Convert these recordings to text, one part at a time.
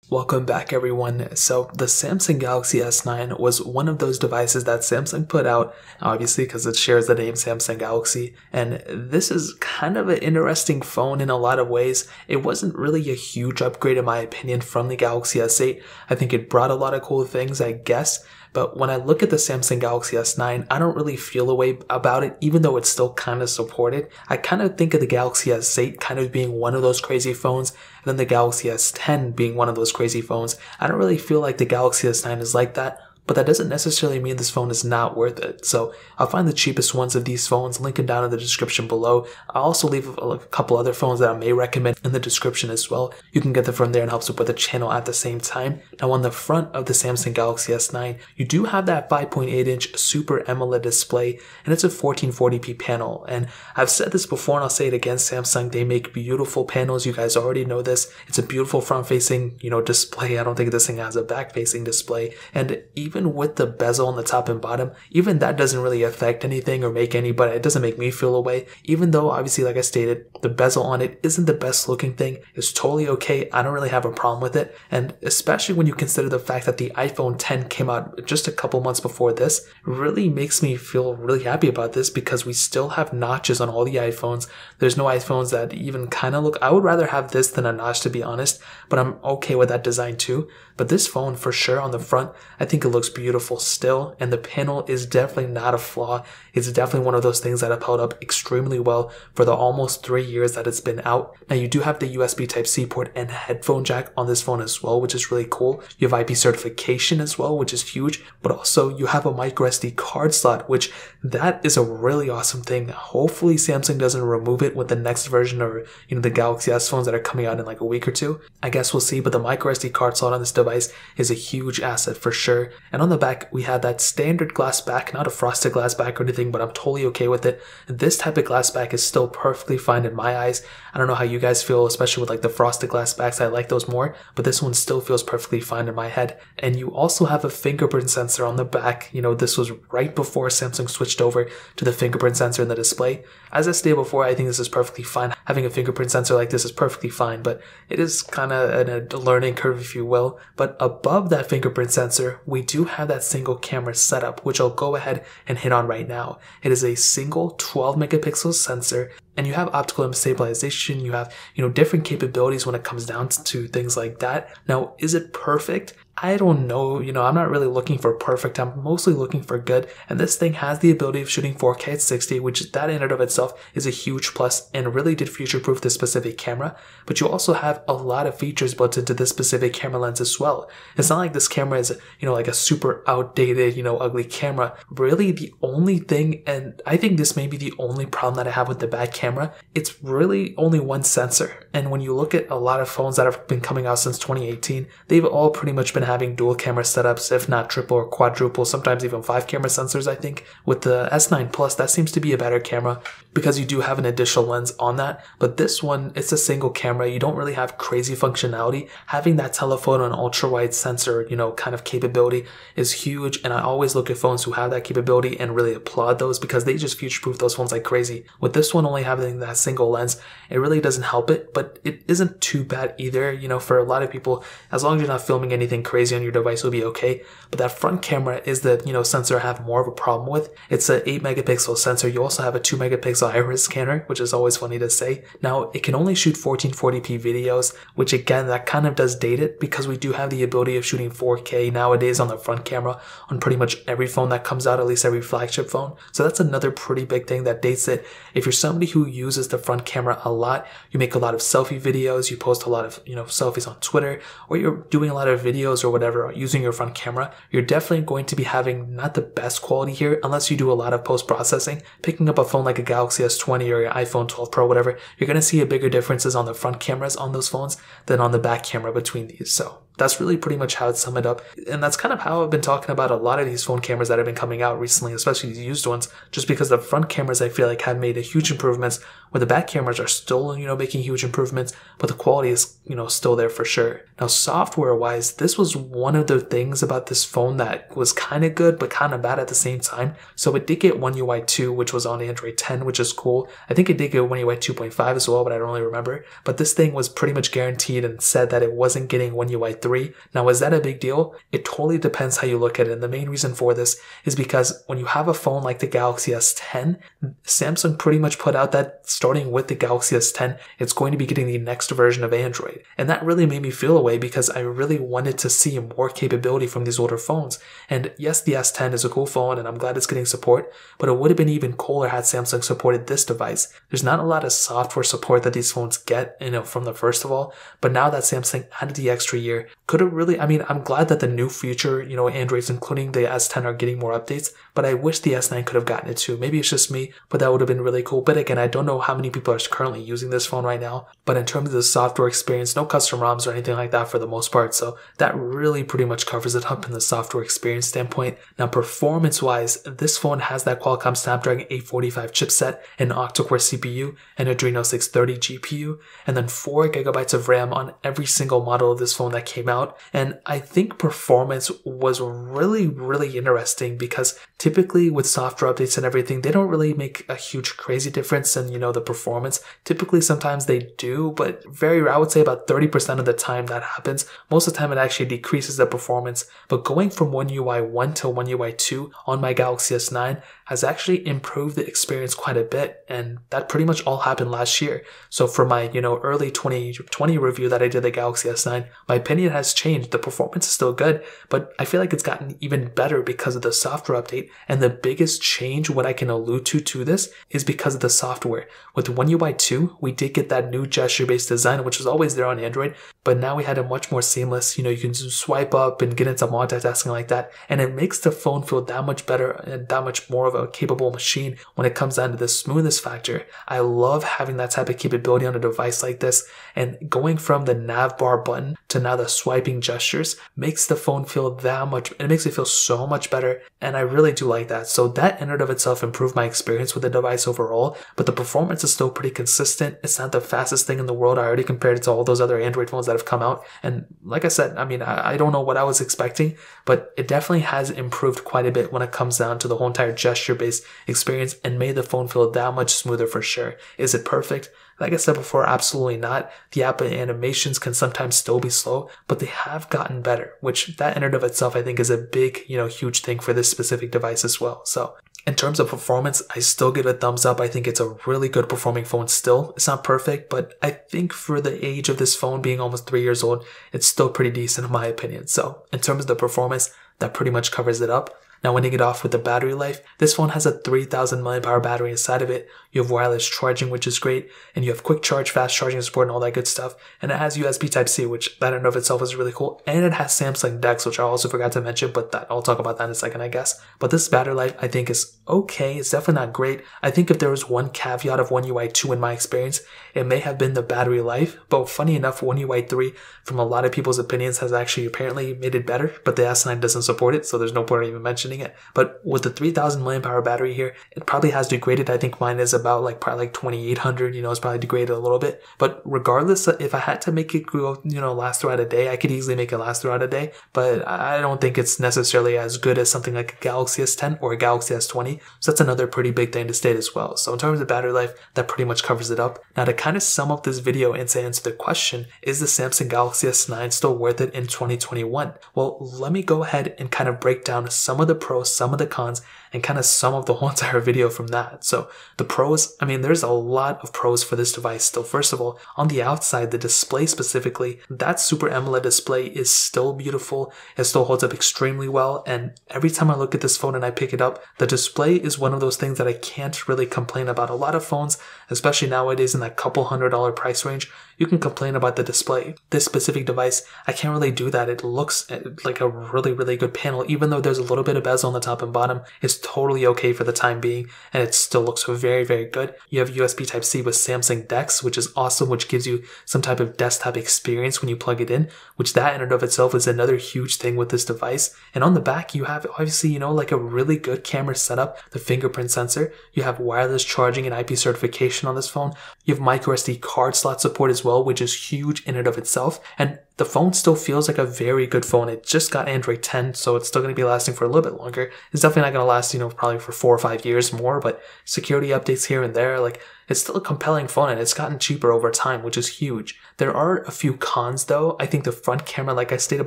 Welcome back everyone. So the Samsung Galaxy S9 was one of those devices that Samsung put out, obviously because it shares the name Samsung Galaxy, and this is kind of an interesting phone in a lot of ways. It wasn't really a huge upgrade in my opinion from the Galaxy S8. I think it brought a lot of cool things, I guess, but when I look at the Samsung Galaxy S9, I don't really feel a way about it, even though it's still kind of supported. I kind of think of the Galaxy S8 kind of being one of those crazy phones, and then the Galaxy S10 being one of those crazy phones. I don't really feel like the Galaxy S9 is like that, but that doesn't necessarily mean this phone is not worth it. So I'll find the cheapest ones of these phones, link them down in the description below. I'll also leave a couple other phones that I may recommend in the description as well. You can get them from there and help support the channel at the same time. Now on the front of the Samsung Galaxy S9, you do have that 5.8-inch Super AMOLED display, and it's a 1440p panel. And I've said this before and I'll say it again, Samsung, they make beautiful panels. You guys already know this. It's a beautiful front-facing, display. I don't think this thing has a back-facing display. And even with the bezel on the top and bottom, even that doesn't really affect anything or make any, but it doesn't make me feel away. Even though obviously, like I stated, the bezel on it isn't the best looking thing. It's totally okay. I don't really have a problem with it. And especially when you consider the fact that the iPhone 10 came out just a couple months before this, it really makes me feel really happy about this because we still have notches on all the iPhones. There's no iPhones that even kind of look, I would rather have this than a notch to be honest, but I'm okay with that design too. But this phone for sure on the front, I think it looks beautiful still, and the panel is definitely not a flaw. It's definitely one of those things that have held up extremely well for the almost 3 years that it's been out. Now you do have the USB Type-C port and headphone jack on this phone as well, which is really cool. You have IP certification as well, which is huge, but also you have a micro SD card slot, which that is a really awesome thing. Hopefully Samsung doesn't remove it with the next version or the Galaxy S phones that are coming out in like a week or two. I guess we'll see, but the micro SD card slot on this device is a huge asset for sure. And on the back, we have that standard glass back, not a frosted glass back or anything, but I'm totally okay with it. This type of glass back is still perfectly fine in my eyes. I don't know how you guys feel, especially with like the frosted glass backs. I like those more, but this one still feels perfectly fine in my head. And you also have a fingerprint sensor on the back. This was right before Samsung switched over to the fingerprint sensor in the display. As I stated before, I think this is perfectly fine. Having a fingerprint sensor like this is perfectly fine, but it is kind of a learning curve, if you will. But above that fingerprint sensor, we do have that single camera setup, which I'll go ahead and hit on right now. It is a single 12 megapixel sensor, and you have optical image stabilization. You have, different capabilities when it comes down to things like that. Now, is it perfect? I don't know, I'm not really looking for perfect, I'm mostly looking for good, and this thing has the ability of shooting 4K at 60, which that in and of itself is a huge plus and really did future-proof this specific camera, but you also have a lot of features built into this specific camera lens as well. It's not like this camera is, like a super outdated, ugly camera. Really the only thing, and I think this may be the only problem that I have with the back camera, it's really only one sensor, and when you look at a lot of phones that have been coming out since 2018, they've all pretty much been having dual camera setups, if not triple or quadruple, sometimes even 5 camera sensors. I think with the S9 Plus, that seems to be a better camera because you do have an additional lens on that. But this one, it's a single camera. You don't really have crazy functionality. Having that telephoto and ultra wide sensor, kind of capability is huge. And I always look at phones who have that capability and really applaud those because they just future proof those phones like crazy. With this one only having that single lens, it really doesn't help it, but it isn't too bad either. For a lot of people, as long as you're not filming anything crazy on your device, will be okay. But that front camera is the sensor I have more of a problem with. It's an 8 megapixel sensor. You also have a 2 megapixel iris scanner, which is always funny to say. Now it can only shoot 1440p videos, which again, that kind of does date it because we do have the ability of shooting 4K nowadays on the front camera on pretty much every phone that comes out, at least every flagship phone. So that's another pretty big thing that dates it. If you're somebody who uses the front camera a lot, you make a lot of selfie videos, you post a lot of selfies on Twitter, or you're doing a lot of videos or whatever using your front camera, you're definitely going to be having not the best quality here unless you do a lot of post-processing. Picking up a phone like a Galaxy S20 or your iPhone 12 Pro, whatever, you're going to see a bigger differences on the front cameras on those phones than on the back camera between these. So that's really pretty much how I'd sum it up. And that's kind of how I've been talking about a lot of these phone cameras that have been coming out recently, especially these used ones, just because the front cameras I feel like have made a huge improvements, where the back cameras are still, making huge improvements, but the quality is, still there for sure. Now, software-wise, this was one of the things about this phone that was kind of good, but kind of bad at the same time. So it did get One UI 2, which was on Android 10, which is cool. I think it did get One UI 2.5 as well, but I don't really remember. But this thing was pretty much guaranteed and said that it wasn't getting One UI 3 3. Now, is that a big deal? It totally depends how you look at it. And the main reason for this is because when you have a phone like the Galaxy S10, Samsung pretty much put out that starting with the Galaxy S10, it's going to be getting the next version of Android. And that really made me feel away because I really wanted to see more capability from these older phones. And yes, the S10 is a cool phone and I'm glad it's getting support, but it would have been even cooler had Samsung supported this device. There's not a lot of software support that these phones get, from the first of all, but now that Samsung added the extra year, could have really, I'm glad that the new future, Androids, including the S10, are getting more updates, but I wish the S9 could have gotten it too. Maybe it's just me, but that would have been really cool. But again, I don't know how many people are currently using this phone right now, but in terms of the software experience, no custom ROMs or anything like that for the most part, so that really pretty much covers it up in the software experience standpoint. Now, performance-wise, this phone has that Qualcomm Snapdragon 845 chipset, an octa-core CPU, an Adreno 630 GPU, and then 4 gigabytes of RAM on every single model of this phone that came out. And I think performance was really, really interesting because typically with software updates and everything, they don't really make a huge crazy difference in, the performance. Typically, sometimes they do, but I would say about 30% of the time that happens. Most of the time it actually decreases the performance. But going from One UI 1 to One UI 2 on my Galaxy S9 has actually improved the experience quite a bit. And that pretty much all happened last year. So for my, early 2020 review that I did the Galaxy S9, my opinion has changed. The performance is still good, but I feel like it's gotten even better because of the software update. And the biggest change, what I can allude to this, is because of the software. With One UI 2, we did get that new gesture-based design, which was always there on Android, but now we had a much more seamless, you can swipe up and get into multitasking like that, and it makes the phone feel that much better and that much more of a capable machine when it comes down to the smoothness factor. I love having that type of capability on a device like this, and going from the nav bar button to now the swiping gestures makes the phone feel that much, it makes it feel so much better, and I really do like that. So that in and of itself improved my experience with the device overall, but the performance is still pretty consistent. It's not the fastest thing in the world. I already compared it to all those other Android phones that have come out, and like I said, I don't know what I was expecting, but it definitely has improved quite a bit when it comes down to the whole entire gesture-based experience and made the phone feel that much smoother for sure. Is it perfect? Like I said before, absolutely not. The app animations can sometimes still be slow, but they have gotten better, which that in and of itself I think is a big, huge thing for this specific device as well. So in terms of performance, I still give it a thumbs up. I think it's a really good performing phone still. It's not perfect, but I think for the age of this phone being almost 3 years old, it's still pretty decent in my opinion. So in terms of the performance, that pretty much covers it up. Now, when you get off with the battery life, this phone has a 3000 mAh battery inside of it. You have wireless charging, which is great, and you have quick charge, fast charging support, and all that good stuff. And it has USB Type-C, which that in and of itself is really cool. And it has Samsung DeX, which I also forgot to mention, but I'll talk about that in a second, I guess. But this battery life, I think, is okay. It's definitely not great. I think if there was one caveat of One UI 2 in my experience, it may have been the battery life. But funny enough, One UI 3, from a lot of people's opinions, has actually apparently made it better, but the S9 doesn't support it, so there's no point in even mentioning it. But with the 3000 mAh battery here, it probably has degraded. I think mine is about probably 2800, it's probably degraded a little bit. But regardless, if I had to make it go, last throughout a day, I could easily make it last throughout a day. But I don't think it's necessarily as good as something like a Galaxy S10 or a Galaxy S20. So that's another pretty big thing to state as well. So in terms of battery life, that pretty much covers it up. Now to kind of sum up this video and to answer the question, is the Samsung Galaxy S9 still worth it in 2021? Well, let me go ahead and kind of break down some of the pros, some of the cons, and kind of sum up the whole entire video from that. So the pros, there's a lot of pros for this device still. First of all, on the outside, the display specifically, that Super AMOLED display is still beautiful. It still holds up extremely well. And every time I look at this phone and I pick it up, the display is one of those things that I can't really complain about. A lot of phones, especially nowadays in that couple $100 price range, you can complain about the display. This specific device, I can't really do that. It looks like a really, really good panel. Even though there's a little bit of bezel on the top and bottom, it's totally okay for the time being, and it still looks very, very good. You have USB Type-C with Samsung DeX, which is awesome, which gives you some type of desktop experience when you plug it in, which that in and of itself is another huge thing with this device. And on the back, you have obviously, like a really good camera setup, the fingerprint sensor. You have wireless charging and IP certification on this phone. You have microSD card slot support as well, which is huge in and of itself. And the phone still feels like a very good phone. It just got Android 10, so it's still going to be lasting for a little bit longer. It's definitely not going to last, probably for 4 or 5 years more, but security updates here and there, like, it's still a compelling phone, and it's gotten cheaper over time, which is huge. There are a few cons though. I think the front camera, like I stated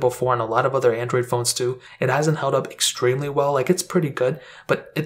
before, and a lot of other Android phones too, it hasn't held up extremely well. Like, it's pretty good, but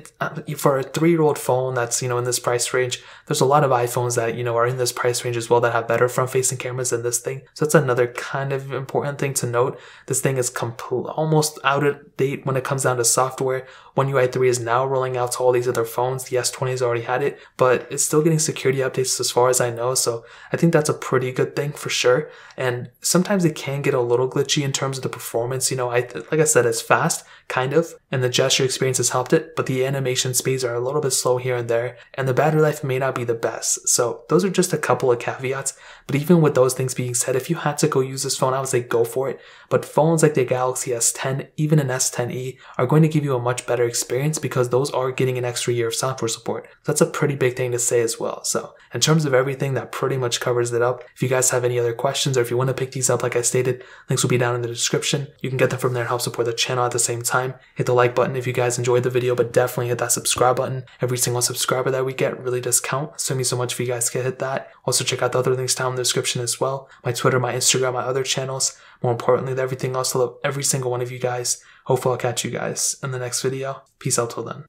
for a 3-year-old phone that's, in this price range, there's a lot of iPhones that, are in this price range as well that have better front-facing cameras than this thing. So that's another kind of important thing to note. This thing is almost out of date when it comes down to software. One UI 3 is now rolling out to all these other phones. The S20's already had it, but it's still getting security updates as far as I know, so I think that's a pretty good thing for sure. And sometimes it can get a little glitchy in terms of the performance. Like I said, it's fast, kind of, and the gesture experience has helped it, but the animation speeds are a little bit slow here and there, and the battery life may not be the best. So those are just a couple of caveats, but even with those things being said, if you had to go use this phone, I would say go for it. But phones like the Galaxy S10, even an S10e, are going to give you a much better experience because those are getting an extra year of software support. So that's a pretty big thing to say as well. So in terms of everything, that pretty much covers it up. If you guys have any other questions, or if you want to pick these up, like I stated, links will be down in the description. You can get them from there and help support the channel at the same time. Hit the like button if you guys enjoyed the video, but definitely hit that subscribe button. Every single subscriber that we get really does count. So me so much if you guys can hit that. Also check out the other links down in the description as well. My Twitter, my Instagram, my other channels. More importantly, everything else. I love every single one of you guys. Hopefully I'll catch you guys in the next video. Peace out till then.